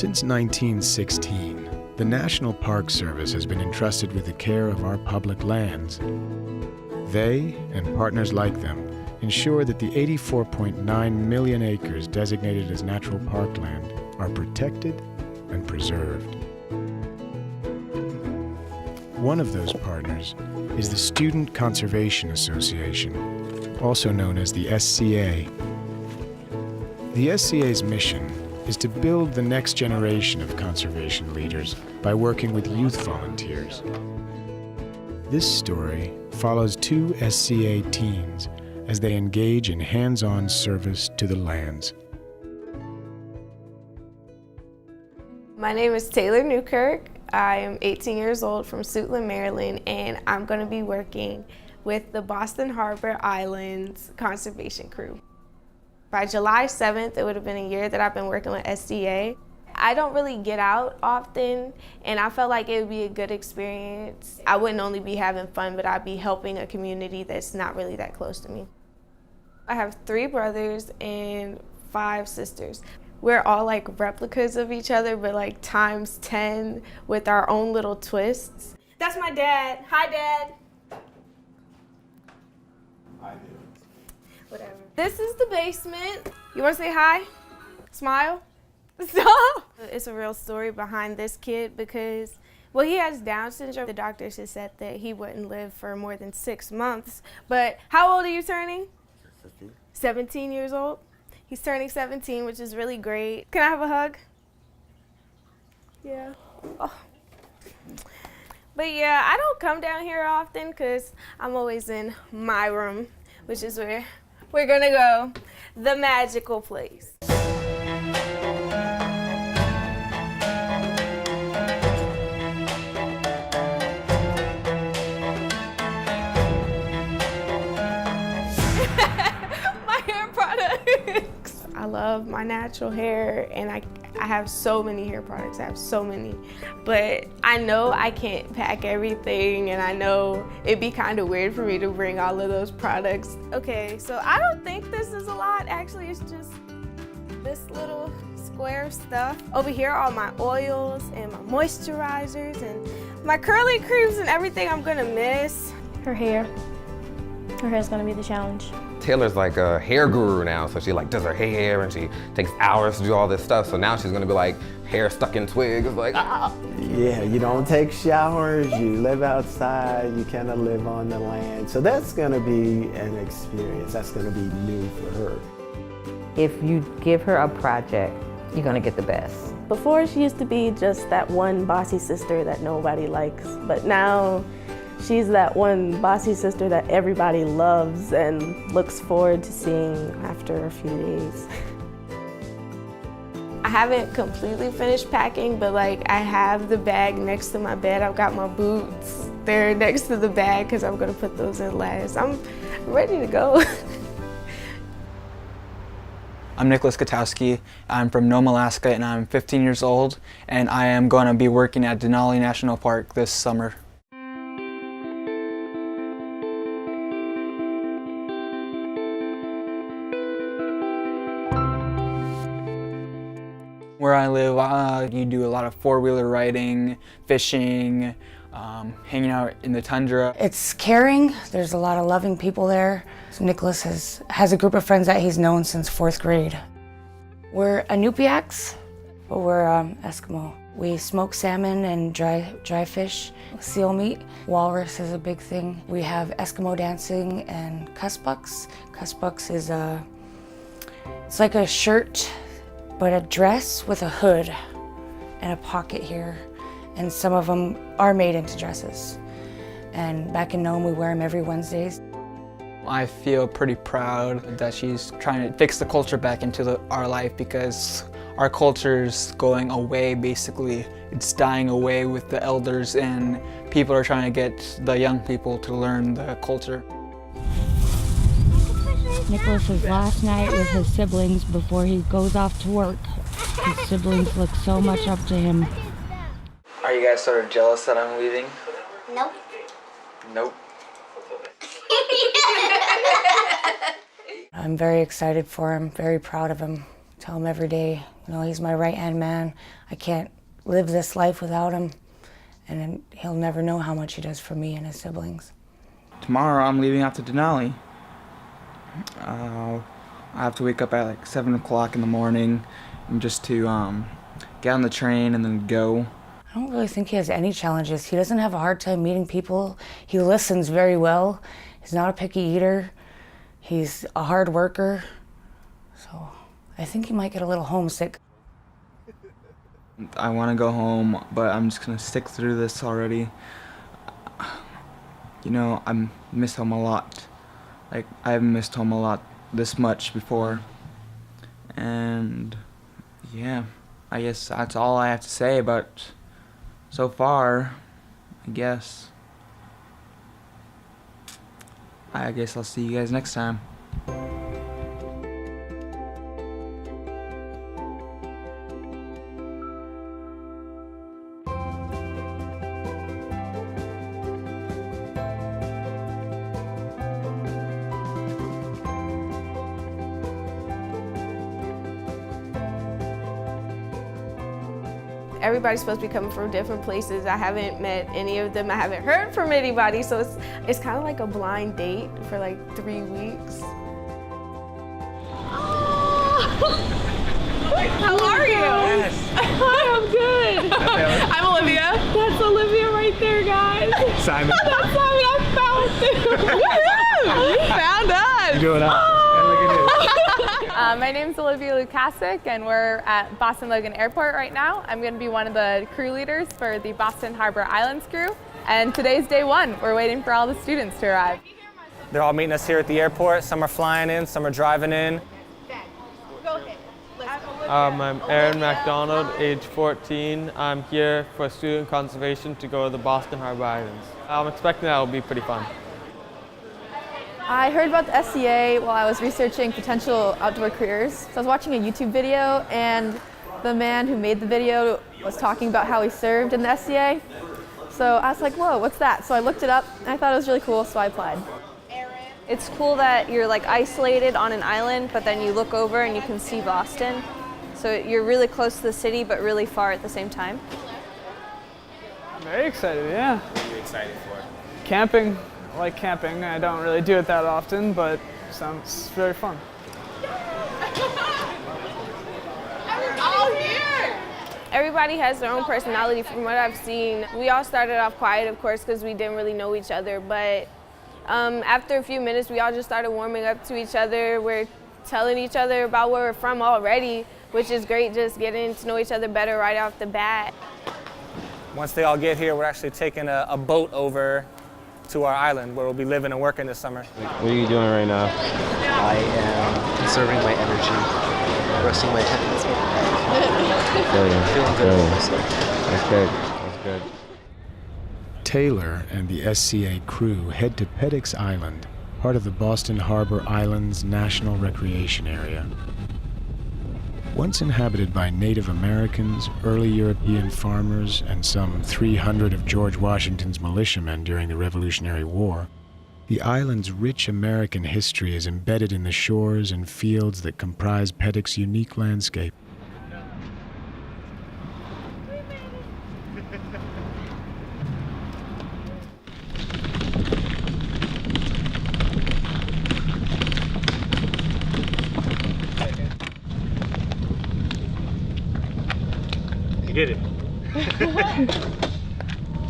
Since 1916, the National Park Service has been entrusted with the care of our public lands. They, and partners like them, ensure that the 84.9 million acres designated as natural parkland are protected and preserved. One of those partners is the Student Conservation Association, also known as the SCA. The SCA's mission is to build the next generation of conservation leaders by working with youth volunteers. This story follows two SCA teens as they engage in hands-on service to the lands. My name is Taylor Newkirk. I am 18 years old from Suitland, Maryland, and I'm going to be working with the Boston Harbor Islands Conservation Crew. By July 7th, it would have been a year that I've been working with SCA. I don't really get out often, and I felt like it would be a good experience. I wouldn't only be having fun, but I'd be helping a community that's not really that close to me. I have 3 brothers and 5 sisters. We're all like replicas of each other, but like times 10 with our own little twists. That's my dad. Hi, Dad. Hi, Whatever. This is the basement. You want to say hi? Smile? Stop. It's a real story behind this kid because, well, he has Down syndrome. The doctors have said that he wouldn't live for more than 6 months. But how old are you turning? 17 years old. He's turning 17, which is really great. Can I have a hug? Yeah. Oh. But yeah, I don't come down here often because I'm always in my room, which is where we're gonna go, the magical place. I love my natural hair, and I have so many hair products. I have so many, but I know I can't pack everything, and I know it'd be kind of weird for me to bring all of those products. Okay, so I don't think this is a lot. Actually, it's just this little square stuff. Over here are all my oils and my moisturizers and my curly creams and everything I'm gonna miss. Her hair. Her hair's gonna be the challenge. Taylor's like a hair guru now, so she like does her hair and she takes hours to do all this stuff. So now she's gonna be like hair stuck in twigs, like ah. Yeah, you don't take showers, you live outside, you kind of live on the land. So that's gonna be an experience. That's gonna be new for her. If you give her a project, you're gonna get the best. Before, she used to be just that one bossy sister that nobody likes, but now she's that one bossy sister that everybody loves and looks forward to seeing after a few days. I haven't completely finished packing, but like I have the bag next to my bed. I've got my boots there next to the bag because I'm gonna put those in last. I'm ready to go. I'm Nichlos Gutowski. I'm from Nome, Alaska, and I'm 15 years old, and I am going to be working at Denali National Park this summer. Where I live, you do a lot of four-wheeler riding, fishing, hanging out in the tundra. It's caring. There's a lot of loving people there. So Nichlos has a group of friends that he's known since 4th grade. We're Inupiats, but we're Eskimo. We smoke salmon and dry fish, seal meat. Walrus is a big thing. We have Eskimo dancing and kuspuks. Kuspuks is it's like a shirt, but a dress with a hood and a pocket here. And some of them are made into dresses. And back in Nome, we wear them every Wednesdays. I feel pretty proud that she's trying to fix the culture back into our life because our culture's going away, basically. It's dying away with the elders, and people are trying to get the young people to learn the culture. Nichlos' last night with his siblings before he goes off to work. His siblings look so much up to him. Are you guys sort of jealous that I'm leaving? Nope. Nope. I'm very excited for him, very proud of him Tell him every day, you know, he's my right-hand man. I can't live this life without him. And he'll never know how much he does for me and his siblings. Tomorrow I'm leaving out to Denali. I have to wake up at like 7 o'clock in the morning and just to get on the train and then go. I don't really think he has any challenges. He doesn't have a hard time meeting people. He listens very well. He's not a picky eater. He's a hard worker. So I think he might get a little homesick. I want to go home, but I'm just going to stick through this already. You know, I miss home a lot. Like, I haven't missed home a lot this much before. And yeah, I guess that's all I have to say about so far, I guess. I guess I'll see you guys next time. Everybody's supposed to be coming from different places. I haven't met any of them. I haven't heard from anybody, so it's kind of like a blind date for like 3 weeks. How are you? Yes. Hi, I'm good. I'm Olivia. That's Olivia right there, guys. Simon. That's Simon. I found you. Woohoo! You found us. You're doing all My name's Olivia Lukasic, and we're at Boston Logan Airport right now. I'm going to be one of the crew leaders for the Boston Harbor Islands crew. And today's day one. We're waiting for all the students to arrive. They're all meeting us here at the airport. Some are flying in, some are driving in. I'm Aaron MacDonald, age 14. I'm here for student conservation to go to the Boston Harbor Islands. I'm expecting that will be pretty fun. I heard about the SCA while I was researching potential outdoor careers. So I was watching a YouTube video, and the man who made the video was talking about how he served in the SCA. So I was like, whoa, what's that? So I looked it up, and I thought it was really cool, so I applied. It's cool that you're like isolated on an island, but then you look over and you can see Boston. So you're really close to the city, but really far at the same time. Very excited, yeah. What are you excited for? Camping. I like camping. I don't really do it that often, but it sounds very fun. Everybody has their own personality from what I've seen. We all started off quiet, of course, because we didn't really know each other, but after a few minutes, we all just started warming up to each other. We're telling each other about where we're from already, which is great, just getting to know each other better right off the bat. Once they all get here, we're actually taking a boat over to our island where we'll be living and working this summer. What are you doing right now? I am conserving my energy, resting my hands. Feeling good about myself. That's good. That's good. Taylor and the SCA crew head to Peddix Island, part of the Boston Harbor Islands National Recreation Area. Once inhabited by Native Americans, early European farmers, and some 300 of George Washington's militiamen during the Revolutionary War, the island's rich American history is embedded in the shores and fields that comprise Peddix's unique landscape. You get it.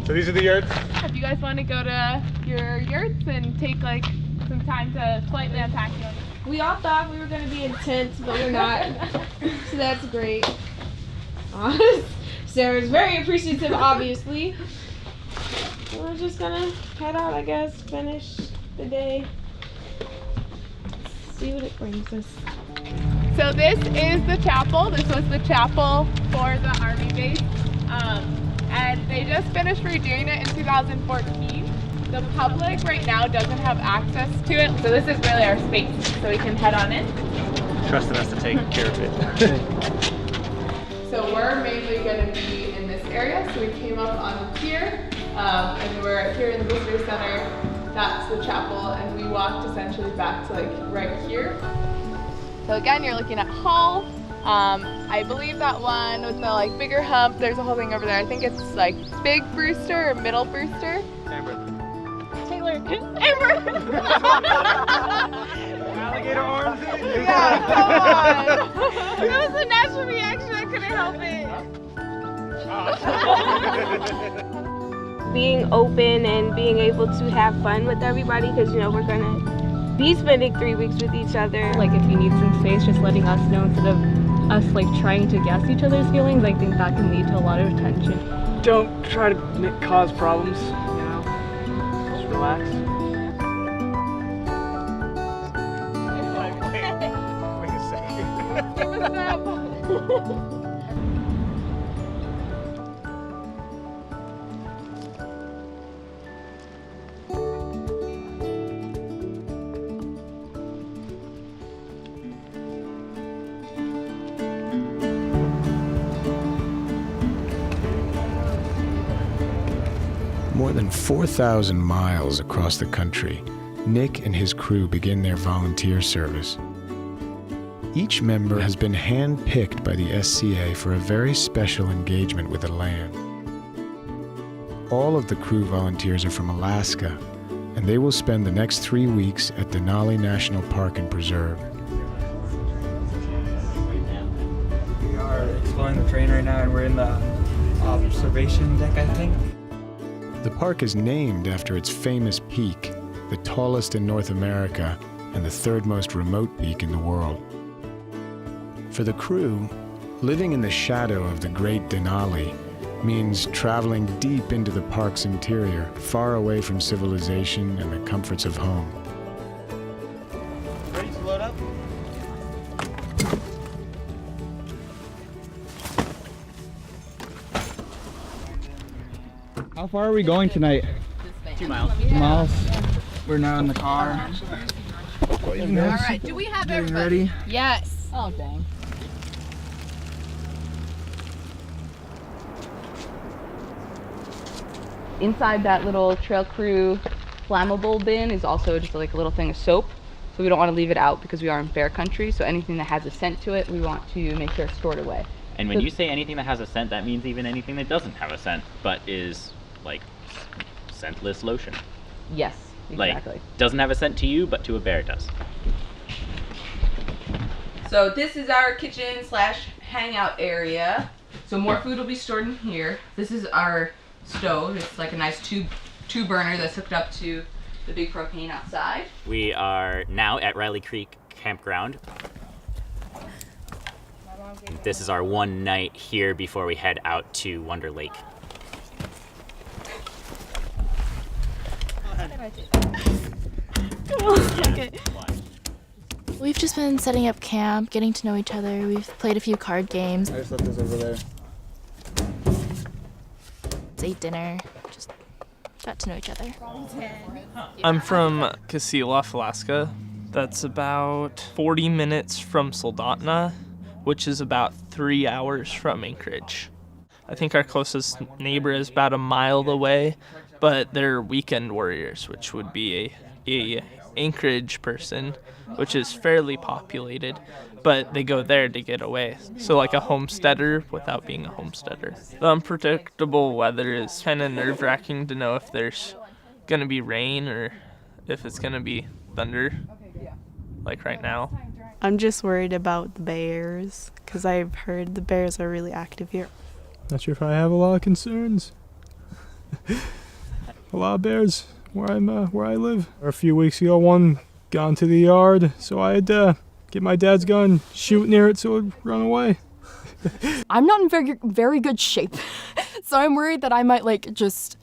So these are the yurts? If you guys want to go to your yurts and take like some time to slightly unpack them. We all thought we were going to be in tents, but we're not. So that's great. Sarah's very appreciative, obviously. We're just gonna head out, I guess, finish the day. See what it brings us. So this is the chapel. This was the chapel for the Army base. And they just finished redoing it in 2014. The public right now doesn't have access to it. So this is really our space, so we can head on in. Trusting us to take care of it. So we're mainly going to be in this area. So we came up on the pier, and we're here in the visitor center. That's the chapel, and we walked essentially back to like right here. So again, you're looking at Hall, I believe that one with the like bigger hump, there's a whole thing over there. I think it's like Big Brewster or Middle Brewster. Amber. Taylor. Amber! Alligator arms? Yeah, come on. That was a natural reaction, I couldn't help it. Being open and being able to have fun with everybody, because, you know, we're gonna be spending 3 weeks with each other. Like if you need some space, just letting us know instead of us like trying to guess each other's feelings, I think that can lead to a lot of tension. Don't try to cause problems, you know, just relax. Wait a second. Give us that. More than 4,000 miles across the country, Nick and his crew begin their volunteer service. Each member has been hand-picked by the SCA for a very special engagement with the land. All of the crew volunteers are from Alaska, and they will spend the next 3 weeks at Denali National Park and Preserve. We are exploring the terrain right now, and we're in the observation deck, I think. The park is named after its famous peak, the tallest in North America and the third most remote peak in the world. For the crew, living in the shadow of the great Denali means traveling deep into the park's interior, far away from civilization and the comforts of home. Ready to load up? How far are we going tonight? 2 miles. 2 miles. We're now in the car. All right, do we have Getting everybody? ready? Yes. Oh, dang. Inside that little trail crew flammable bin is also just like a little thing of soap. So we don't want to leave it out because we are in bear country. So anything that has a scent to it, we want to make sure it's stored away. And when you say anything that has a scent, that means even anything that doesn't have a scent, but is like scentless lotion. Yes, exactly. Like, doesn't have a scent to you, but to a bear it does. So this is our kitchen / hangout area. So more food will be stored in here. This is our stove. It's like a nice two burner that's hooked up to the big propane outside. We are now at Riley Creek Campground. This is our one night here before we head out to Wonder Lake. Okay. We've just been setting up camp, getting to know each other. We've played a few card games. I just left this over there. Ate dinner, just got to know each other. I'm from Kasilof, Alaska. That's about 40 minutes from Soldotna, which is about 3 hours from Anchorage. I think our closest neighbor is about a mile away, but they're weekend warriors, which would be a Anchorage person, which is fairly populated, but they go there to get away. So like a homesteader without being a homesteader. The unpredictable weather is kind of nerve-wracking to know if there's gonna be rain or if it's gonna be thunder, like right now. I'm just worried about the bears, because I've heard the bears are really active here. Not sure if I have a lot of concerns. A lot of bears where I live. A few weeks ago, one got into the yard, so I had to get my dad's gun, shoot near it so it would run away. I'm not in very good shape, so I'm worried that I might just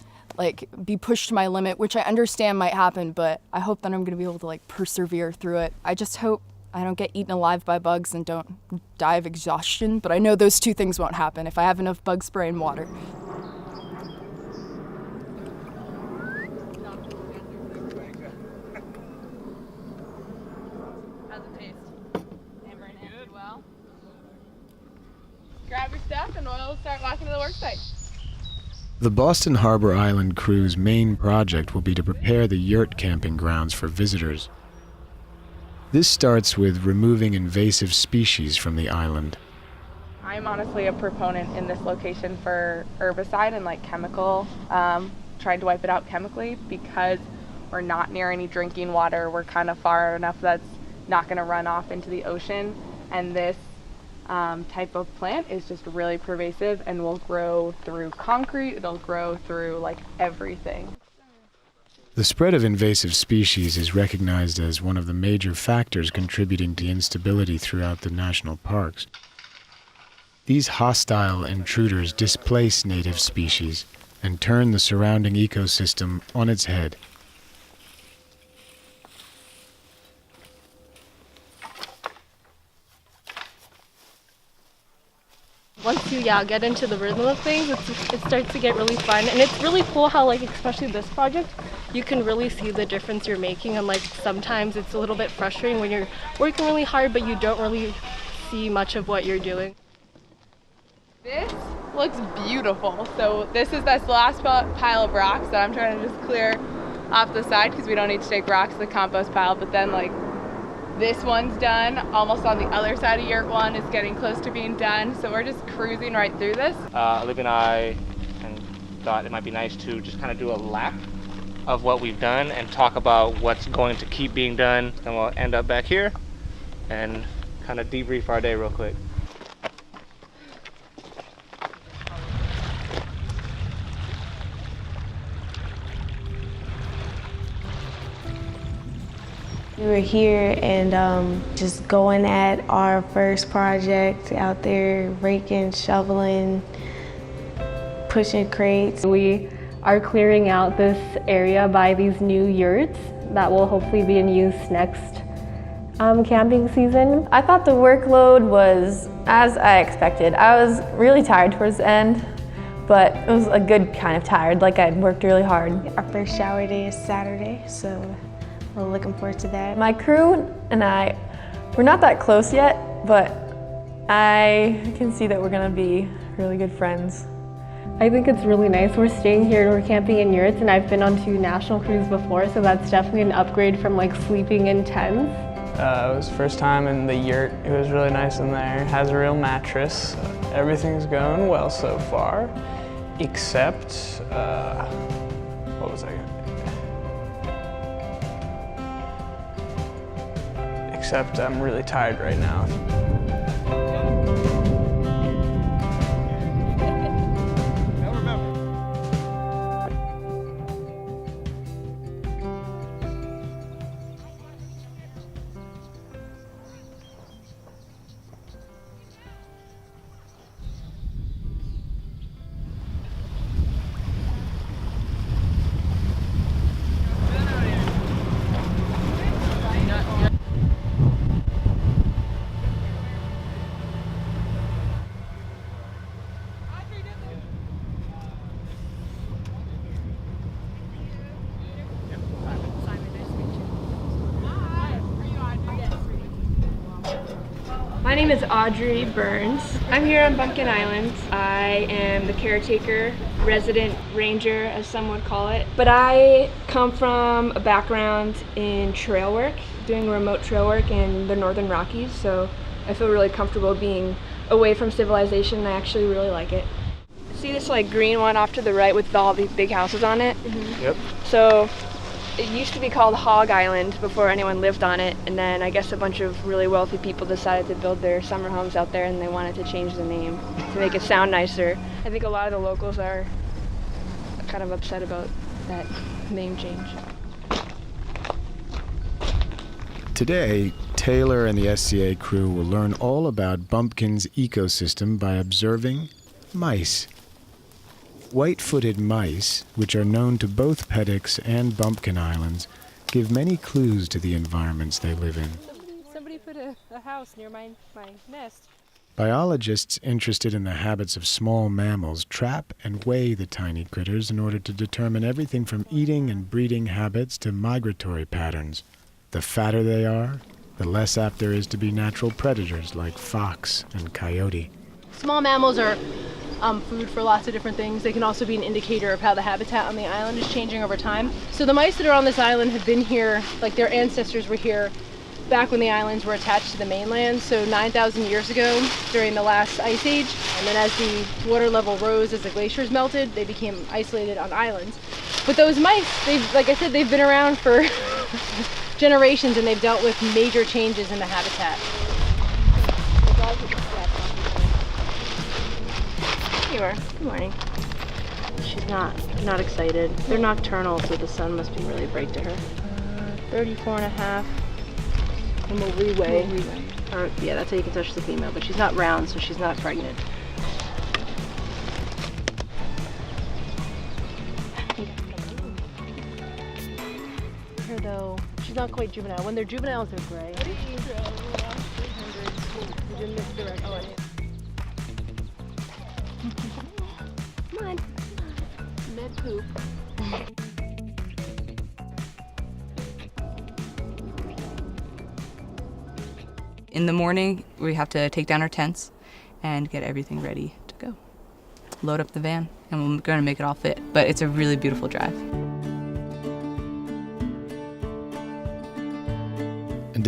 be pushed to my limit, which I understand might happen, but I hope that I'm gonna be able to persevere through it. I just hope I don't get eaten alive by bugs and don't die of exhaustion, but I know those two things won't happen if I have enough bug spray and water. How's it taste? Amber and Good. Well, grab your stuff and we'll start walking to the work site. The Boston Harbor Island crew's main project will be to prepare the yurt camping grounds for visitors. This starts with removing invasive species from the island, I'm honestly a proponent in this location for herbicide and like chemical, trying to wipe it out chemically, because we're not near any drinking water. We're kind of far enough that's not going to run off into the ocean, and this type of plant is just really pervasive and will grow through concrete. It'll grow through like everything. The spread of invasive species is recognized as one of the major factors contributing to instability throughout the national parks. These hostile intruders displace native species and turn the surrounding ecosystem on its head. Once you get into the rhythm of things, it starts to get really fun, and it's really cool how, like, especially this project, you can really see the difference you're making. And like sometimes it's a little bit frustrating when you're working really hard but you don't really see much of what you're doing. This looks beautiful. So this is this last pile of rocks that I'm trying to just clear off the side because we don't need to take rocks to the compost pile. But then like this one's done, almost on the other side of Yerk one is getting close to being done. So we're just cruising right through this. Olivia and I thought it might be nice to just kind of do a lap of what we've done and talk about what's going to keep being done. And we'll end up back here and kind of debrief our day real quick. We were here and just going at our first project out there, raking, shoveling, pushing crates. We are clearing out this area by these new yurts that will hopefully be in use next camping season. I thought the workload was as I expected. I was really tired towards the end, but it was a good kind of tired, like I'd worked really hard. Our first shower day is Saturday, so we're looking forward to that. My crew and I, we're not that close yet, but I can see that we're gonna be really good friends. I think it's really nice. We're staying here and we're camping in yurts, and I've been on 2 national cruises before, so that's definitely an upgrade from like sleeping in tents. It was the first time in the yurt. It was really nice in there. It has a real mattress. Everything's going well so far, except, what was I gonna do? Except I'm really tired right now. My name is Audrey Burns. I'm here on Bumpkin Island. I am the caretaker, resident ranger, as some would call it. But I come from a background in trail work, doing remote trail work in the Northern Rockies, so I feel really comfortable being away from civilization. I actually really like it. See this like green one off to the right with all these big houses on it? Mm-hmm. Yep. So it used to be called Hog Island before anyone lived on it, and then I guess a bunch of really wealthy people decided to build their summer homes out there, and they wanted to change the name to make it sound nicer. I think a lot of the locals are kind of upset about that name change. Today, Taylor and the SCA crew will learn all about Bumpkin's ecosystem by observing mice. White-footed mice, which are known to both Peddocks and Bumpkin Islands, give many clues to the environments they live in. Somebody put a house near my nest. Biologists interested in the habits of small mammals trap and weigh the tiny critters in order to determine everything from eating and breeding habits to migratory patterns. The fatter they are, the less apt there is to be natural predators like fox and coyote. Small mammals are food for lots of different things. They can also be an indicator of how the habitat on the island is changing over time. So the mice that are on this island have been here, like their ancestors were here back when the islands were attached to the mainland, so 9,000 years ago during the last ice age. And then as the water level rose, as the glaciers melted, they became isolated on islands. But those mice, like I said, they've been around for generations, and they've dealt with major changes in the habitat. Here, good morning. She's not excited. They're nocturnal, so the sun must be really bright to her. 34 and a half. And we'll reweigh. Or, yeah, that's how you can tell she's a female, but she's not round, so she's not pregnant. Her though, she's not quite juvenile. When they're juveniles, they're gray. You're misdirected. Oh, come on. Med poop. In the morning, we have to take down our tents and get everything ready to go. Load up the van, and we're going to make it all fit. But it's a really beautiful drive.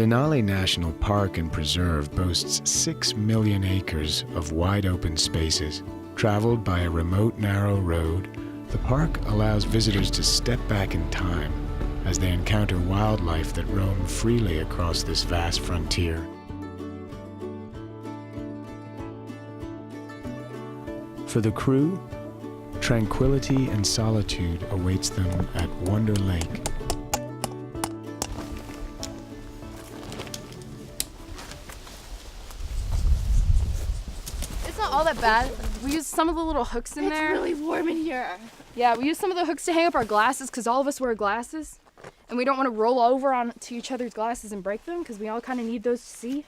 Denali National Park and Preserve boasts 6 million acres of wide-open spaces. Traveled by a remote, narrow road, the park allows visitors to step back in time as they encounter wildlife that roam freely across this vast frontier. For the crew, tranquility and solitude awaits them at Wonder Lake. It's not all that bad. We used some of the little hooks in there. It's really warm in here. Yeah, we used some of the hooks to hang up our glasses because all of us wear glasses. And we don't want to roll over onto each other's glasses and break them because we all kind of need those to see.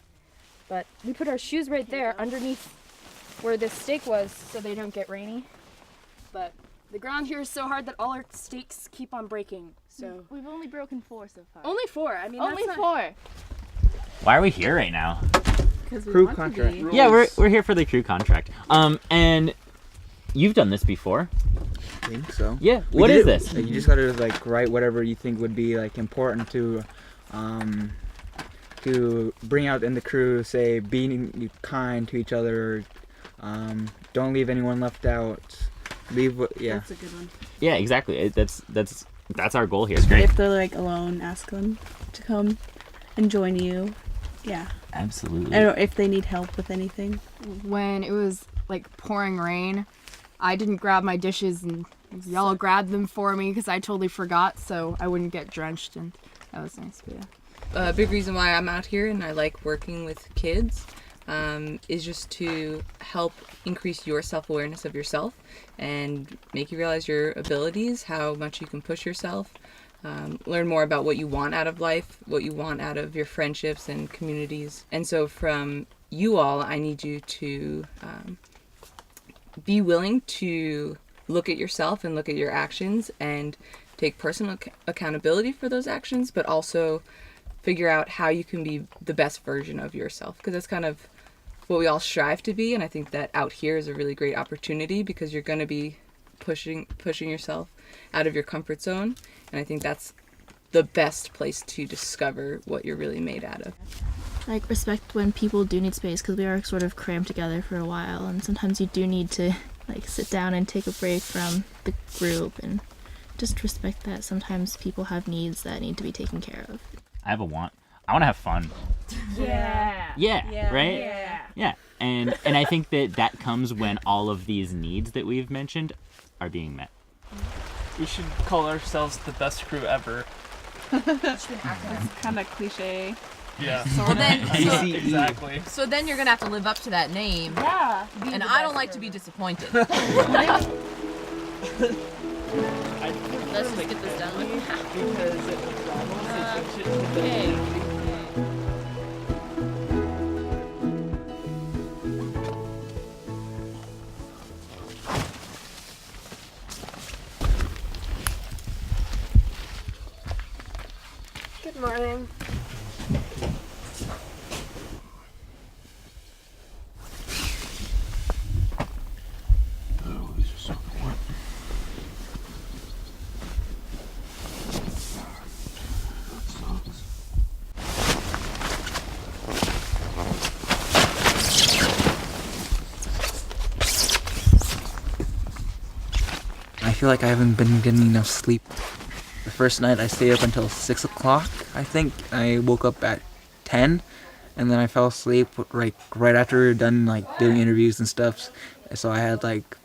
But we put our shoes right there underneath where this stake was so they don't get rainy. But the ground here is so hard that all our stakes keep on breaking. So we've only broken 4 so far. Only 4. I mean, only that's 4. Why are we here right now? Because Crew contract. Yeah, we're here for the crew contract. And you've done this before. I think so. Yeah. What is this? You just gotta like write whatever you think would be like important to bring out in the crew. Say being kind to each other. Don't leave anyone left out. Yeah. That's a good one. Yeah, exactly. That's our goal here. It's great. If they're like alone, ask them to come and join you. Yeah. Absolutely. I don't know if they need help with anything. When it was like pouring rain, I didn't grab my dishes and y'all grabbed them for me because I totally forgot, so I wouldn't get drenched, and that was nice. But yeah. A big reason why I'm out here and I like working with kids is just to help increase your self-awareness of yourself and make you realize your abilities, how much you can push yourself, learn more about what you want out of life, what you want out of your friendships and communities. And so from you all, I need you to be willing to look at yourself and look at your actions and take personal accountability for those actions, but also figure out how you can be the best version of yourself, because that's kind of what we all strive to be. And I think that out here is a really great opportunity because you're going to be pushing yourself out of your comfort zone, and I think that's the best place to discover what you're really made out of. Like, respect when people do need space, because we are sort of crammed together for a while, and sometimes you do need to like sit down and take a break from the group, and just respect that sometimes people have needs that need to be taken care of. I have a want. I want to have fun. Yeah. Right? Yeah. And I think that comes when all of these needs that we've mentioned are being met. We should call ourselves the best crew ever. That's kind of cliche. Yeah. Well, then, exactly. So then you're gonna have to live up to that name. Yeah. And I don't like to be disappointed. Let's just get this done with. Okay. Good morning. feel like I haven't been getting enough sleep. The first night I stayed up until 6 o'clock, I think. I woke up at 10, and then I fell asleep right after we were done like doing interviews and stuff. So I had like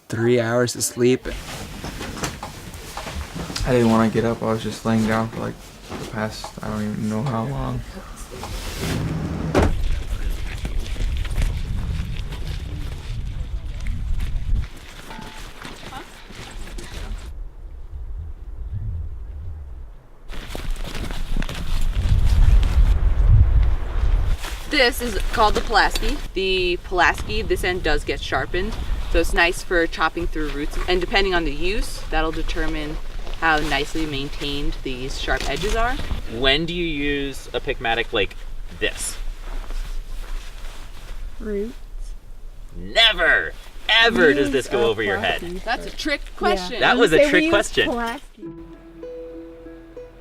3 hours to sleep. I didn't want to get up. I was just laying down for like the past, I don't even know how long. This is called the Pulaski. The Pulaski, this end does get sharpened, so it's nice for chopping through roots. And depending on the use, that'll determine how nicely maintained these sharp edges are. When do you use a pickmatic like this? Roots. Never, ever does this go over your head. That's a trick question. Yeah. That was a trick question.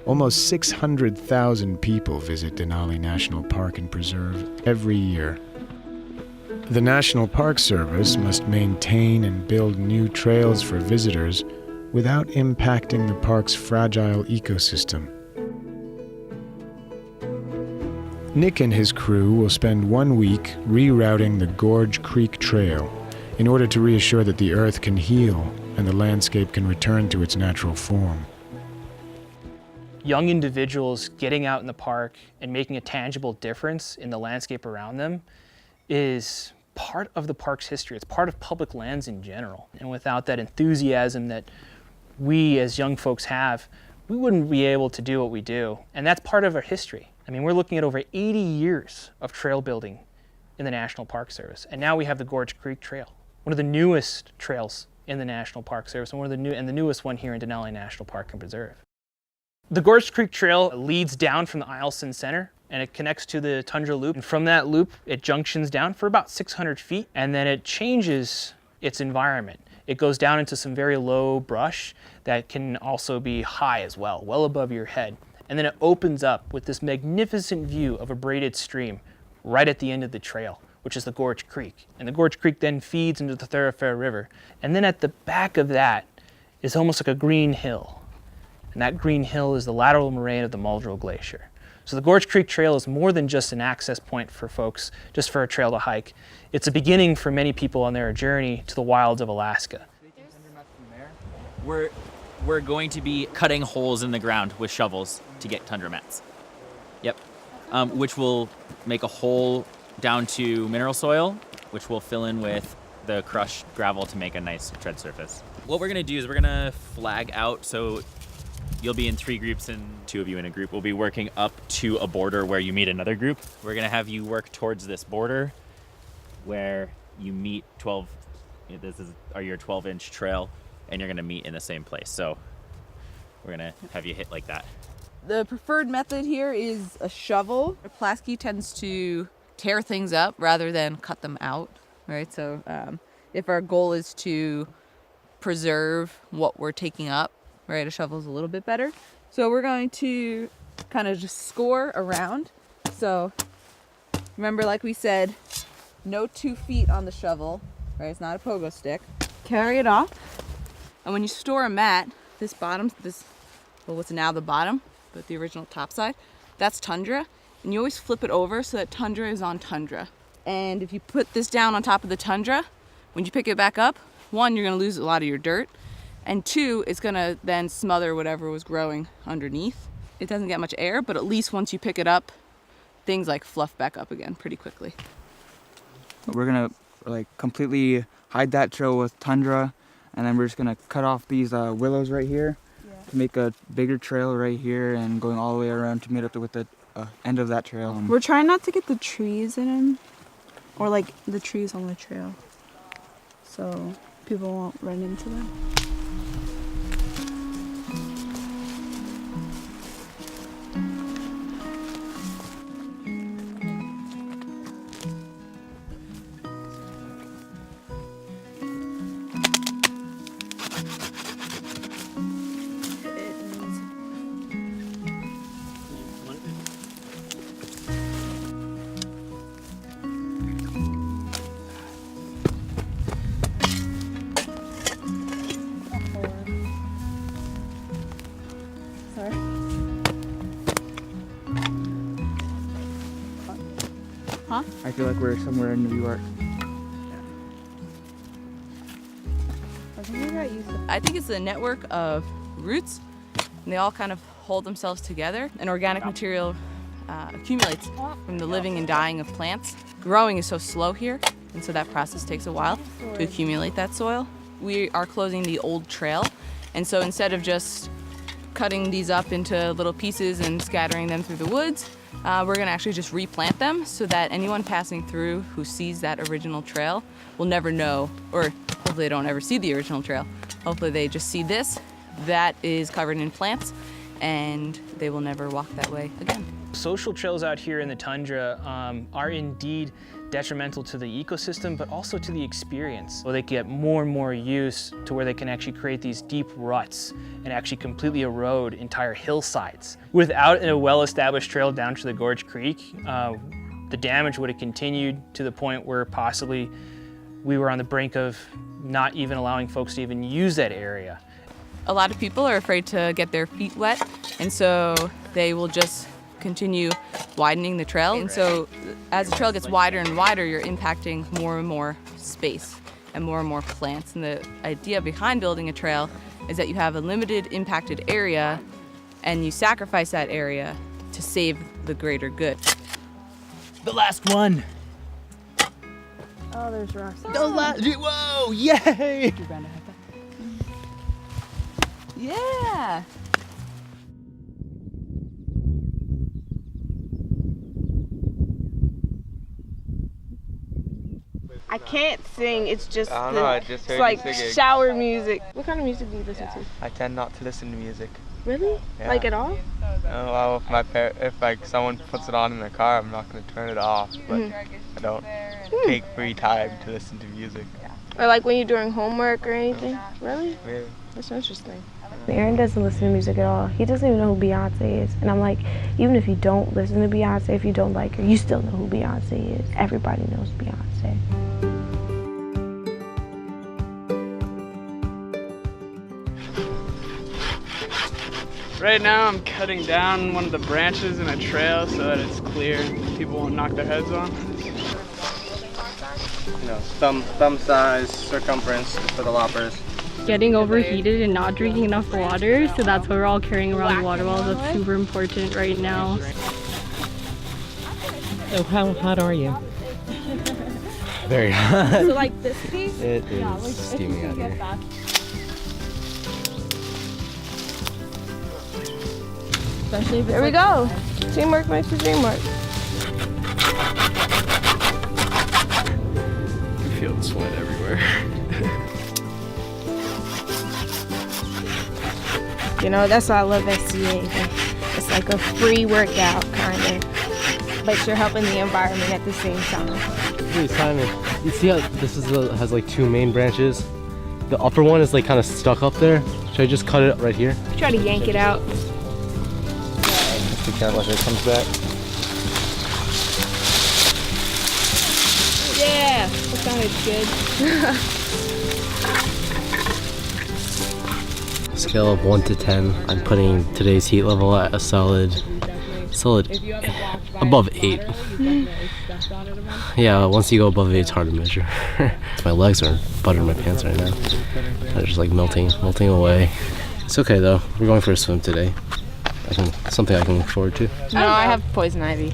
Almost 600,000 people visit Denali National Park and Preserve every year. The National Park Service must maintain and build new trails for visitors without impacting the park's fragile ecosystem. Nick and his crew will spend 1 week rerouting the Gorge Creek Trail in order to reassure that the earth can heal and the landscape can return to its natural form. Young individuals getting out in the park and making a tangible difference in the landscape around them is part of the park's history. It's part of public lands in general. And without that enthusiasm that we as young folks have, we wouldn't be able to do what we do. And that's part of our history. I mean, we're looking at over 80 years of trail building in the National Park Service. And now we have the Gorge Creek Trail, one of the newest trails in the National Park Service and the newest one here in Denali National Park and Preserve. The Gorge Creek Trail leads down from the Eielson Center and it connects to the Tundra Loop. And from that loop, it junctions down for about 600 feet and then it changes its environment. It goes down into some very low brush that can also be high as well, well above your head. And then it opens up with this magnificent view of a braided stream right at the end of the trail, which is the Gorge Creek. And the Gorge Creek then feeds into the Thoroughfare River. And then at the back of that is almost like a green hill. And that green hill is the lateral moraine of the Muldrow Glacier. So the Gorge Creek Trail is more than just an access point for folks, just for a trail to hike. It's a beginning for many people on their journey to the wilds of Alaska. We're going to be cutting holes in the ground with shovels to get tundra mats. Yep. Which will make a hole down to mineral soil, which we'll fill in with the crushed gravel to make a nice tread surface. What we're gonna do is we're gonna flag out, so you'll be in 3 groups and 2 of you in a group will be working up to a border where you meet another group. We're gonna have you work towards this border where you meet 12, this is your 12-inch trail, and you're gonna meet in the same place. So we're gonna have you hit like that. The preferred method here is a shovel. A Pulaski tends to tear things up rather than cut them out, right? So if our goal is to preserve what we're taking up, right, a shovel is a little bit better. So we're going to kind of just score around. So remember, like we said, no 2 feet on the shovel, right? It's not a pogo stick. Carry it off. And when you store a mat, this bottom, well, what's now the bottom, but the original top side, that's tundra. And you always flip it over so that tundra is on tundra. And if you put this down on top of the tundra, when you pick it back up, 1, you're gonna lose a lot of your dirt. And 2, it's gonna then smother whatever was growing underneath. It doesn't get much air, but at least once you pick it up, things like fluff back up again pretty quickly. We're gonna like completely hide that trail with tundra, and then we're just gonna cut off these willows right here to make a bigger trail right here and going all the way around to meet up with the end of that trail. We're trying not to get the trees in them, or like the trees on the trail, so people won't run into them. Huh? I feel like we're somewhere in New York. I think it's a network of roots, and they all kind of hold themselves together. And organic material accumulates from the living and dying of plants. Growing is so slow here, and so that process takes a while to accumulate that soil. We are closing the old trail, and so instead of just cutting these up into little pieces and scattering them through the woods, we're gonna actually just replant them so that anyone passing through who sees that original trail will never know, or hopefully they don't ever see the original trail. Hopefully they just see this, that is covered in plants, and they will never walk that way again. Social trails out here in the tundra are indeed detrimental to the ecosystem, but also to the experience. So they get more and more use to where they can actually create these deep ruts and actually completely erode entire hillsides. Without a well-established trail down to the Gorge Creek, the damage would have continued to the point where possibly we were on the brink of not even allowing folks to even use that area. A lot of people are afraid to get their feet wet, and so they will just continue widening the trail. And so as the trail gets wider and wider, you're impacting more and more space and more plants. And the idea behind building a trail is that you have a limited impacted area and you sacrifice that area to save the greater good. The last one. Oh, there's rocks. The last. Whoa! Yay! Yeah! I can't sing, it's just, I don't know, I just heard it's like you singing. shower music. What kind of music do you listen to? I tend not to listen to music. Really? Yeah. Like at all? Oh, well, if like someone puts it on in the car, I'm not going to turn it off. But I don't take free time to listen to music. Or like when you're doing homework or anything? Really? Yeah. That's interesting. Aaron doesn't listen to music at all. He doesn't even know who Beyonce is. And I'm like, even if you don't listen to Beyonce, if you don't like her, you still know who Beyonce is. Everybody knows Beyonce. Right now I'm cutting down one of the branches in a trail so that it's clear and people won't knock their heads on. You know, thumb size circumference for the loppers. Getting overheated and not drinking enough water, so that's why we're all carrying around water bottles. That's super important right now. So how hot are you? Very hot. So like this piece? It is steaming out here. Especially if there we go. Teamwork makes the dream work. I feel the sweat everywhere. You know, that's why I love SCA. It's like a free workout, kind of. But you're helping the environment at the same time. Hey, Simon, you see how this has like two main branches? The upper one is like kind of stuck up there. Should I just cut it right here? Try to yank it out. We can't let it come back. Yeah, that sounded good. Scale of 1 to 10, I'm putting today's heat level at a solid above 8. Yeah, once you go above 8, it's hard to measure. My legs are buttering my pants right now. They're just like melting away. It's okay though. We're going for a swim today. Something I can look forward to. No, I have poison ivy.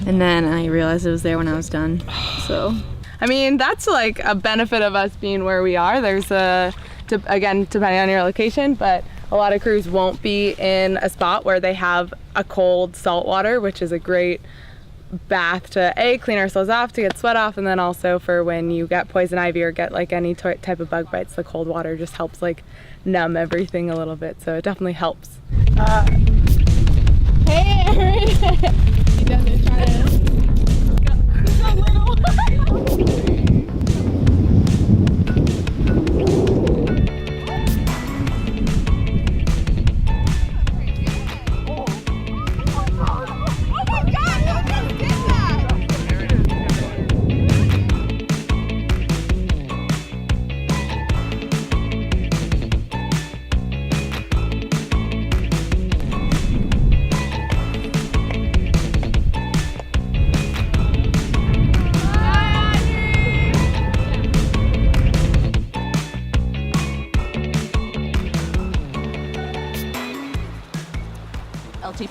And then I realized it was there when I was done. So, I mean, that's like a benefit of us being where we are. There's again, depending on your location, but a lot of crews won't be in a spot where they have a cold salt water, which is a great bath to clean ourselves off, to get sweat off, and then also for when you get poison ivy or get like any type of bug bites, the cold water just helps like numb everything a little bit, so it definitely helps. Hey, Aaron! You guys are trying to...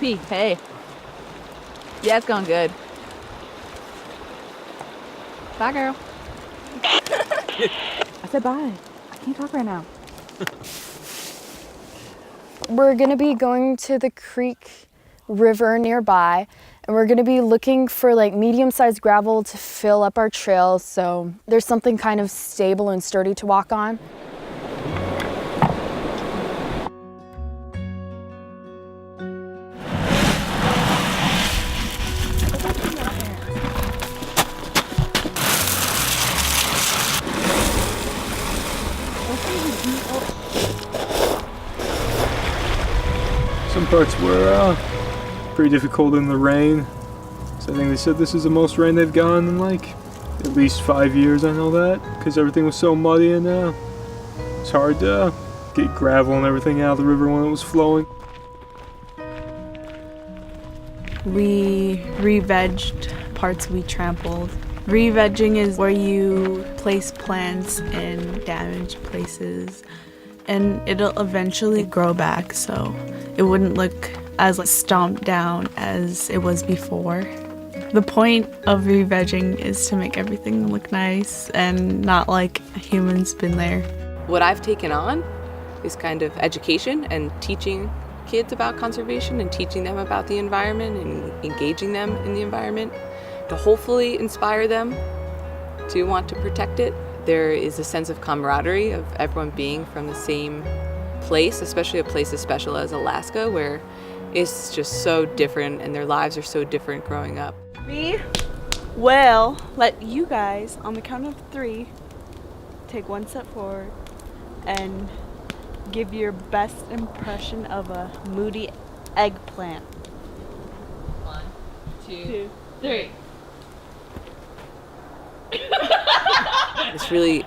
TP, hey. Yeah, it's going good. Bye, girl. I said bye. I can't talk right now. We're gonna be going to the creek river nearby, and we're gonna be looking for like medium-sized gravel to fill up our trail so there's something kind of stable and sturdy to walk on. Some parts were pretty difficult in the rain. So I think they said this is the most rain they've gotten in like at least 5 years. I know that because everything was so muddy and it's hard to get gravel and everything out of the river when it was flowing. We re-vegged parts we trampled. Re-vegging is where you place plants in damaged places and it'll eventually grow back so it wouldn't look as like stomped down as it was before. The point of re-vegging is to make everything look nice and not like a human's been there. What I've taken on is kind of education and teaching kids about conservation and teaching them about the environment and engaging them in the environment to hopefully inspire them to want to protect it. There is a sense of camaraderie of everyone being from the same place, especially a place as special as Alaska, where it's just so different and their lives are so different growing up. We will let you guys, on the count of 3, take one step forward and give your best impression of a moody eggplant. 1, 2, 3. It's really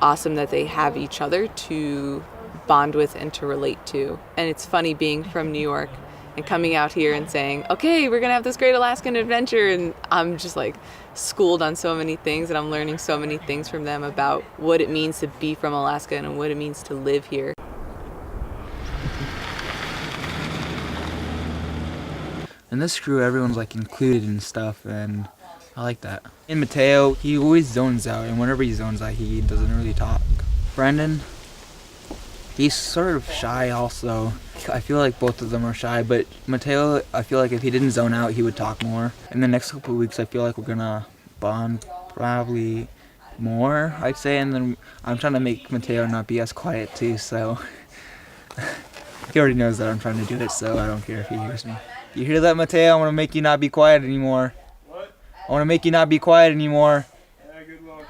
awesome that they have each other to bond with and to relate to. And it's funny being from New York and coming out here and saying, okay, we're gonna have this great Alaskan adventure, and I'm just like schooled on so many things and I'm learning so many things from them about what it means to be from Alaska and what it means to live here. In this crew, everyone's like included and stuff, and I like that. And Mateo, he always zones out, and whenever he zones out, he doesn't really talk. Brandon, he's sort of shy also. I feel like both of them are shy, but Mateo, I feel like if he didn't zone out, he would talk more. In the next couple of weeks, I feel like we're gonna bond probably more, I'd say, and then I'm trying to make Mateo not be as quiet too, so he already knows that I'm trying to do it, so I don't care if he hears me. You hear that, Mateo? I want to make you not be quiet anymore. What? I want to make you not be quiet anymore. Yeah, good luck.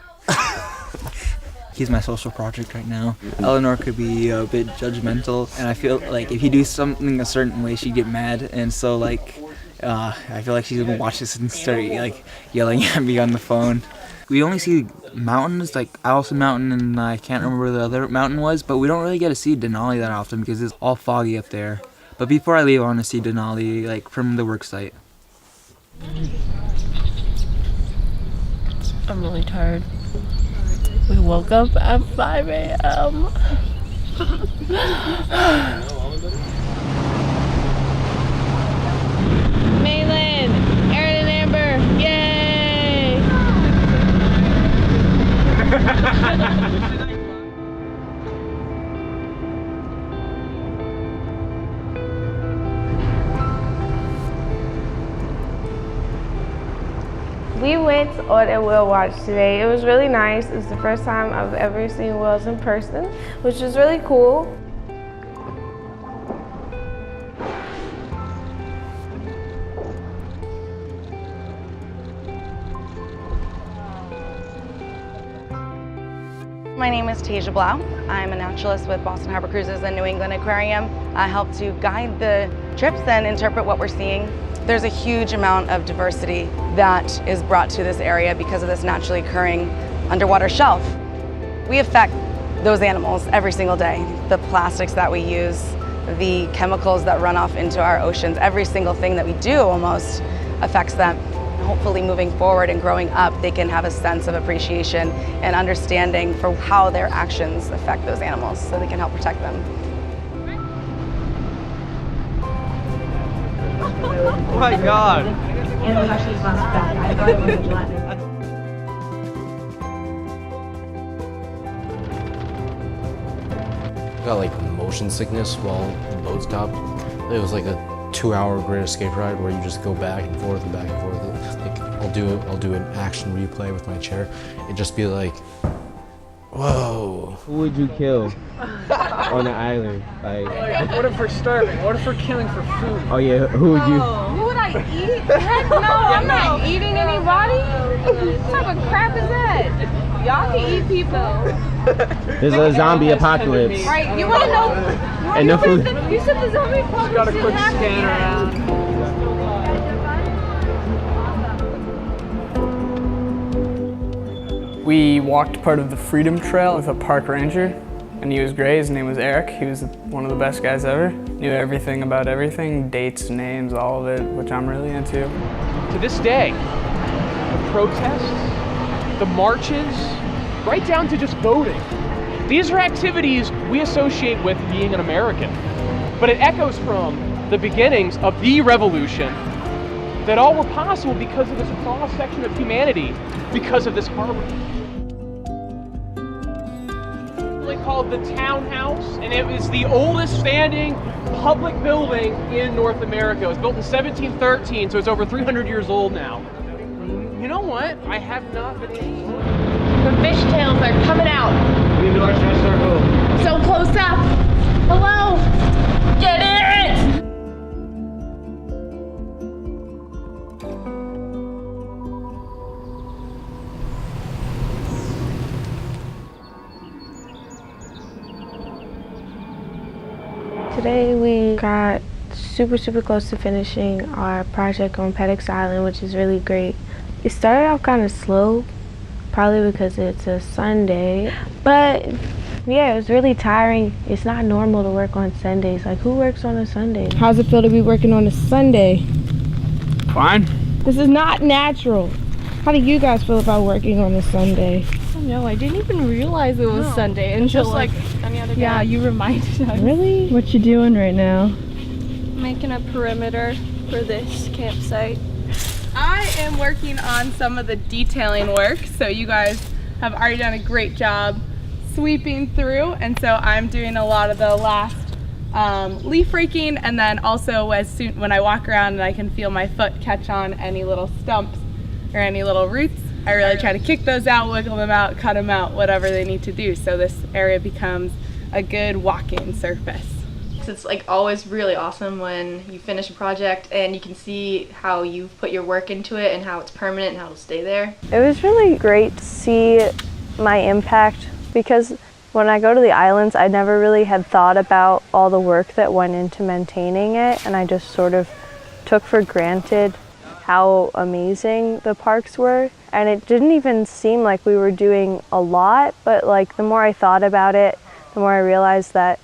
He's my social project right now. Eleanor could be a bit judgmental, and I feel like if you do something a certain way, she'd get mad, and so like, I feel like she's gonna watch this and start like yelling at me on the phone. We only see mountains, like Allison Mountain, and I can't remember where the other mountain was, but we don't really get to see Denali that often because it's all foggy up there. But before I leave, I want to see Denali, like, from the work site. I'm really tired. We woke up at 5 a.m. Maitland, Aaron and Amber, yay! We went on a whale watch today. It was really nice. It was the first time I've ever seen whales in person, which was really cool. My name is Tasia Blau. I'm a naturalist with Boston Harbor Cruises and New England Aquarium. I help to guide the trips and interpret what we're seeing. There's a huge amount of diversity that is brought to this area because of this naturally occurring underwater shelf. We affect those animals every single day. The plastics that we use, the chemicals that run off into our oceans, every single thing that we do almost affects them. Hopefully moving forward and growing up, they can have a sense of appreciation and understanding for how their actions affect those animals so they can help protect them. Oh my god. I got like motion sickness while the boat stopped. It was like a 2-hour Great Escape ride where you just go back and forth and back and forth. Like I'll do an action replay with my chair. It'd just be like, whoa. Who would you kill on the island? Like, What if we're starving? What if we're killing for food? oh yeah, who would you? Who would I eat? Heck no, I'm not eating anybody. What type of crap is that? Y'all can eat people. There's a zombie apocalypse. Right, you wanna know? And no food. You said the zombie apocalypse Got a didn't quick happen scan yet. around. We walked part of the Freedom Trail with a park ranger, and he was great. His name was Eric. He was one of the best guys ever. Knew everything about everything, dates, names, all of it, which I'm really into. To this day, the protests, the marches, right down to just voting. These are activities we associate with being an American. But it echoes from the beginnings of the revolution that all were possible because of this cross-section of humanity, because of this harbor. Called the Townhouse, and it was the oldest standing public building in North America. It was built in 1713, so it's over 300 years old now. You know what? I have not been able to... The fishtails are coming out. We do our circle. So close up. Hello. Get it. Today we got super close to finishing our project on Pedex Island, which is really great. It started out kind of slow, probably because it's a Sunday, but yeah, it was really tiring. It's not normal to work on Sundays. Like, who works on a Sunday? How's it feel to be working on a Sunday? Fine. This is not natural. How do you guys feel about working on a Sunday? No, I didn't even realize it was Sunday until just like any other day. Yeah, you reminded us. Really? What you doing right now? Making a perimeter for this campsite. I am working on some of the detailing work, so you guys have already done a great job sweeping through, and so I'm doing a lot of the last leaf raking, and then also when I walk around and I can feel my foot catch on any little stumps or any little roots, I really try to kick those out, wiggle them out, cut them out, whatever they need to do, so this area becomes a good walking surface. It's like always really awesome when you finish a project and you can see how you've put your work into it and how it's permanent and how it'll stay there. It was really great to see my impact, because when I go to the islands, I never really had thought about all the work that went into maintaining it, and I just sort of took for granted how amazing the parks were. And it didn't even seem like we were doing a lot, but like the more I thought about it, the more I realized that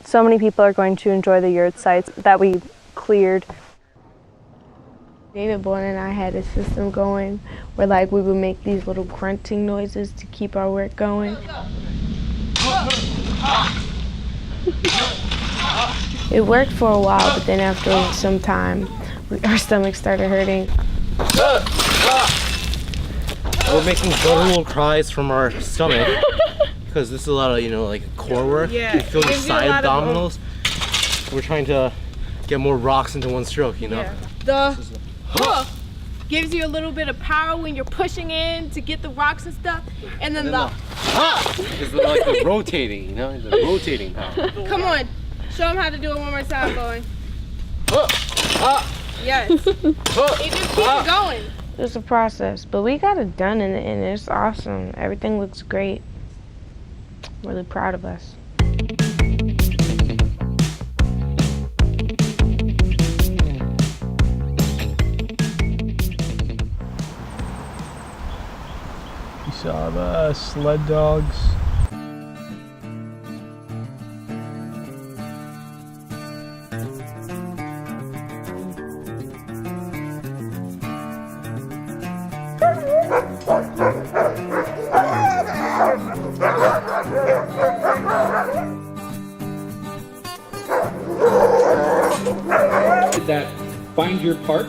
so many people are going to enjoy the yurt sites that we cleared. David Bourne and I had a system going where like we would make these little grunting noises to keep our work going. It worked for a while, but then after some time, our stomachs started hurting. We're making guttural cries from our stomach because this is a lot of, like core work. Yeah, You feel your gives you a side lot of- abdominals. We're trying to get more rocks into one stroke, Yeah. The gives you a little bit of power when you're pushing in to get the rocks and stuff, and then the It's like the rotating, the rotating power. come on, show them how to do it one more time, going. Yes. It just keeps going. It's a process, but we got it done in the end. It's awesome. Everything looks great. Really proud of us. You saw the sled dogs. That Find your park.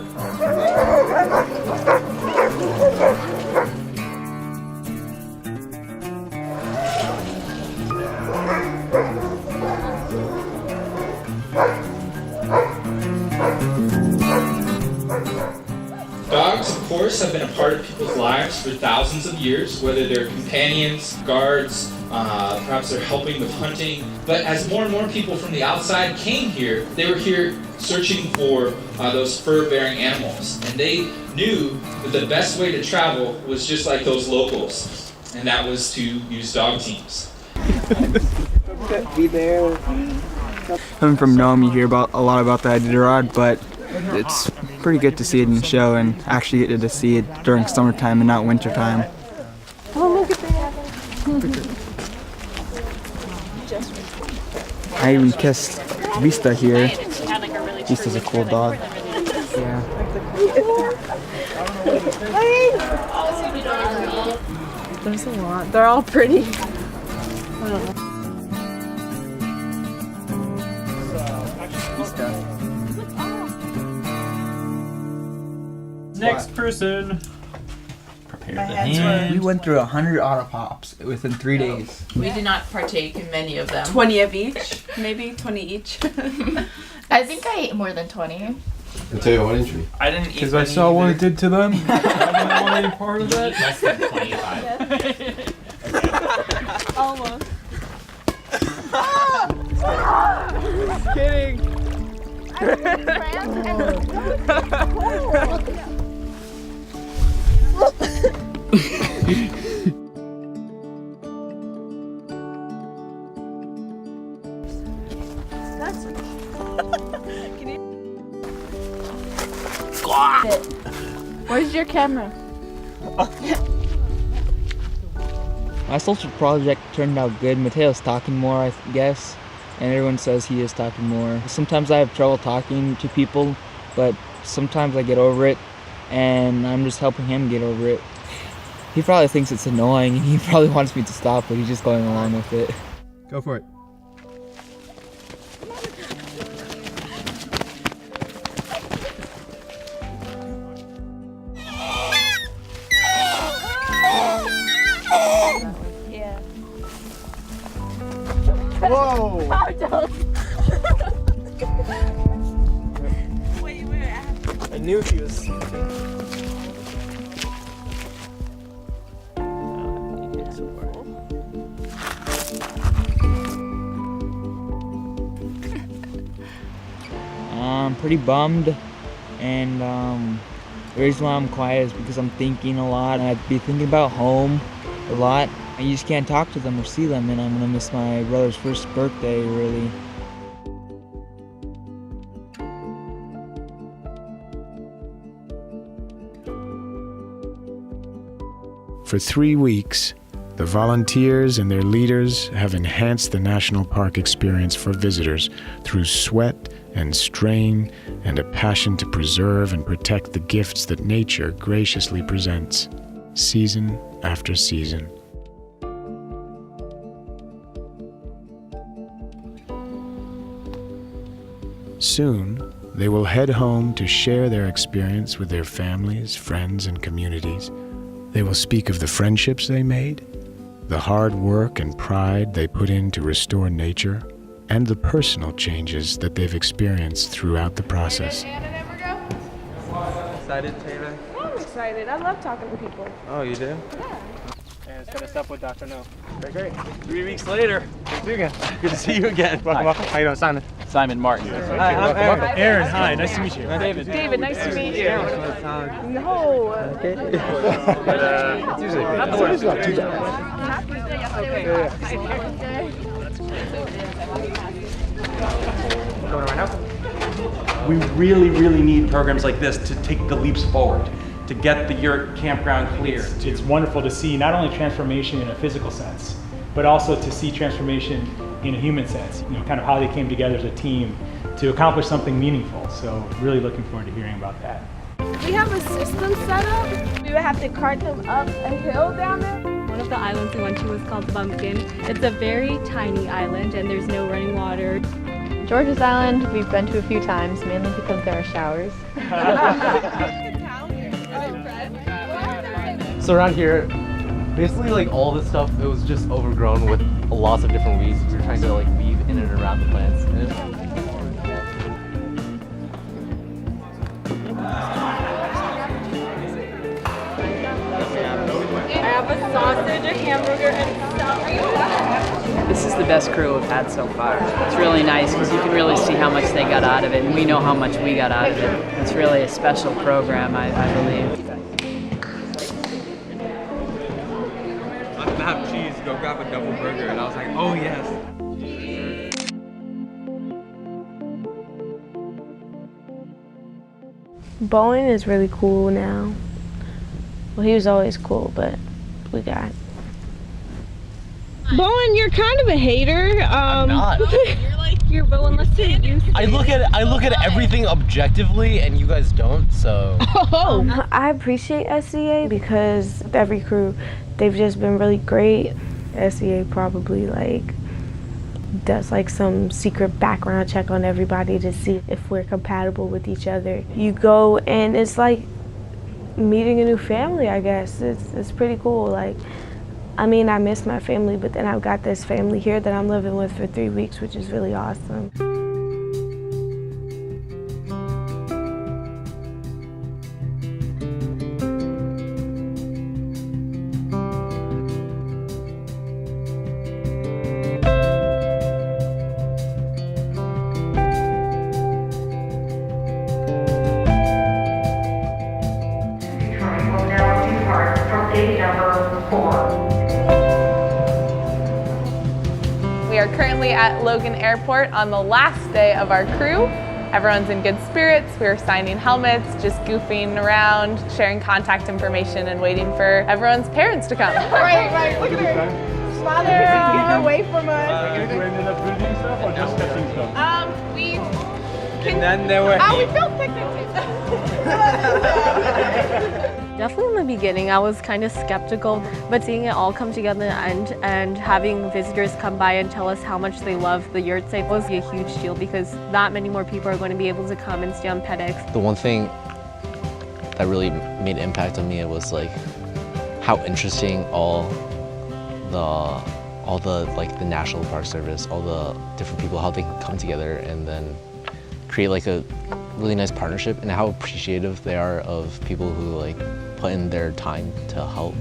Dogs, of course, have been a part of people's lives for thousands of years, whether they're companions, guards, perhaps they're helping with hunting. But as more and more people from the outside came here, they were here searching for those fur-bearing animals. And they knew that the best way to travel was just like those locals, and that was to use dog teams. Be there. Coming from Nome, you hear a lot about the Iditarod, but it's pretty good to see it in the show and actually get to see it during summertime and not wintertime. Oh, look at that. I even kissed Vista here. Vista's a cool dog. Yeah. There's a lot. They're all pretty. Next person. Prepare the hand. We went through 100 Autopops within 3 days. We did not partake in many of them. 20 of each, maybe 20 each. I think I ate more than 20. Taylor, why didn't you? I didn't eat. Because I saw what it did to them. I didn't want any part of that. Less than 25. Almost. Just kidding. Where's your camera? My social project turned out good. Mateo's talking more, I guess, and everyone says he is talking more. Sometimes I have trouble talking to people, but sometimes I get over it, and I'm just helping him get over it. He probably thinks it's annoying, and he probably wants me to stop, but he's just going along with it. Go for it. Yeah. Whoa! I knew he was. I'm pretty bummed, and the reason why I'm quiet is because I'm thinking a lot, and I'd be thinking about home a lot. And you just can't talk to them or see them, and I'm gonna miss my brother's first birthday, really. For 3 weeks, the volunteers and their leaders have enhanced the national park experience for visitors through sweat and strain and a passion to preserve and protect the gifts that nature graciously presents, season after season. Soon, they will head home to share their experience with their families, friends, and communities. They will speak of the friendships they made, the hard work and pride they put in to restore nature, and the personal changes that they've experienced throughout the process. Excited, Taylor? I'm excited. I love talking to people. Oh, you do? Yeah. And set us up with Dr. No. Great. 3 weeks later. Good to see you again. Good to see you again. Welcome, welcome. How you doing, Simon? Simon Martin. Hi, I'm Aaron. Aaron, hi. Nice to meet you. David. David, nice to meet you. No. Okay. But it's usually not the worst. Happy Going right now? We really need programs like this to take the leaps forward, to get the yurt campground clear. It's wonderful to see not only transformation in a physical sense, but also to see transformation in a human sense, you know, kind of how they came together as a team to accomplish something meaningful. So really looking forward to hearing about that. We have a system set up. We would have to cart them up a hill down there. One of the islands we went to was called Bumpkin. It's a very tiny island and there's no running water. George's Island, we've been to a few times, mainly because there are showers. So around here, basically like all this stuff, it was just overgrown with lots of different weeds. We were trying to like weave in and around the plants. And I have a sausage, a hamburger, and stuff. This is the best crew we've had so far. It's really nice because you can really see how much they got out of it, and we know how much we got out of it. It's really a special program, I believe. I didn't have cheese, go grab a double burger, and I was like, oh yes. Bowen is really cool now. Well, he was always cool, but we got. Bowen, you're kind of a hater. I'm not. You're Bowen. Let's say you. I look at everything objectively, and you guys don't. So. I appreciate SCA because every crew, they've just been really great. SCA probably like does like some secret background check on everybody to see if we're compatible with each other. You go and it's like meeting a new family, I guess. It's pretty cool. Like, I mean, I miss my family, but then I've got this family here that I'm living with for 3 weeks, which is really awesome. We are currently at Logan Airport on the last day of our crew. Everyone's in good spirits. We're signing helmets, just goofing around, sharing contact information, and waiting for everyone's parents to come. Right, look at her. Smother away from us. Did you end up building stuff or just testing stuff? We And then they were. we built picnic Definitely in the beginning, I was kind of skeptical, but seeing it all come together and having visitors come by and tell us how much they love the yurt site was a huge deal because not many more people are going to be able to come and stay on PEDX. The one thing that really made an impact on me, it was like how interesting all the like the National Park Service, all the different people, how they can come together and then create like a really nice partnership, and how appreciative they are of people who like put in their time to help.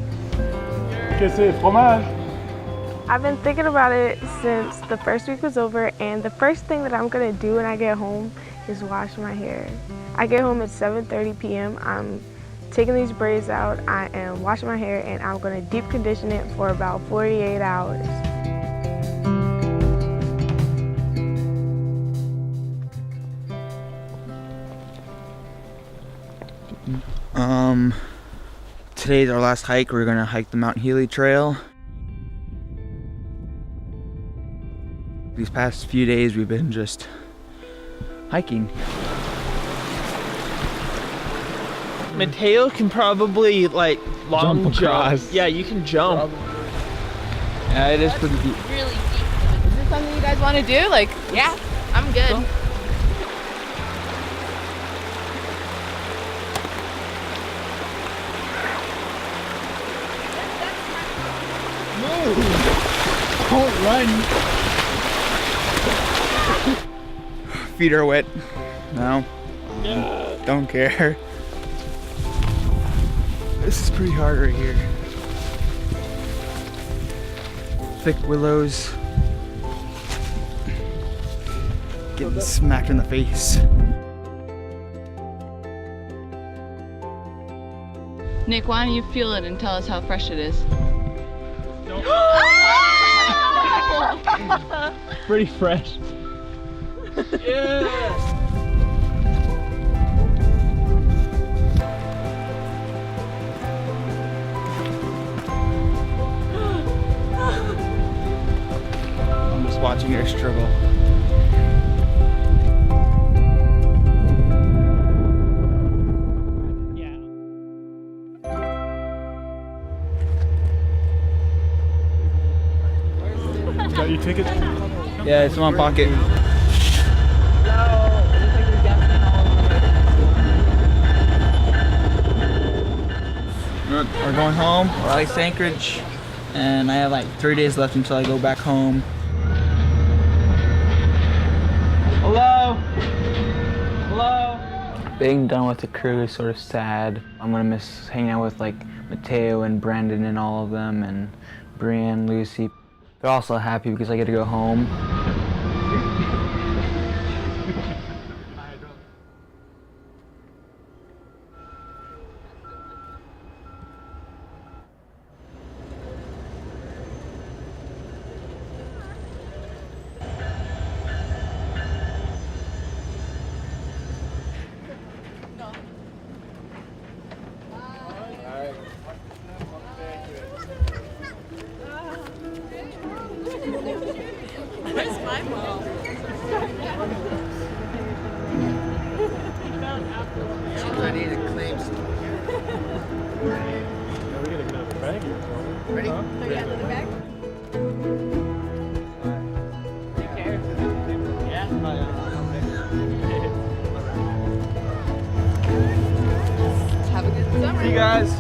I've been thinking about it since the first week was over, and the first thing that I'm gonna do when I get home is wash my hair. I get home at 7:30 p.m. I'm taking these braids out, I am washing my hair, and I'm gonna deep condition it for about 48 hours. Today's our last hike. We're gonna hike the Mount Healy Trail. These past few days we've been just hiking. Mateo can probably like long Jump across. Yeah, you can jump. Yeah, it is pretty deep. Really deep. Is this something you guys want to do? Like, yeah, I'm good. Cool. Don't run. Feet are wet. No. Don't care. This is pretty hard right here. Thick willows. Getting smacked in the face. Nick, why don't you feel it and tell us how fresh it is? Pretty fresh. I'm just watching her struggle. Got your ticket? Yeah, it's in my pocket. We're going home. We're at Lake Anchorage, and I have like 3 days left until I go back home. Hello? Hello? Being done with the crew is sort of sad. I'm gonna miss hanging out with like Mateo and Brandon and all of them, and Brienne, Lucy. They're also happy because I get to go home. Where's my mom? I need a claim. We're gonna get another bag here. Ready? Huh? So you got another bag? Take care. Yeah. Have a good summer. See you guys.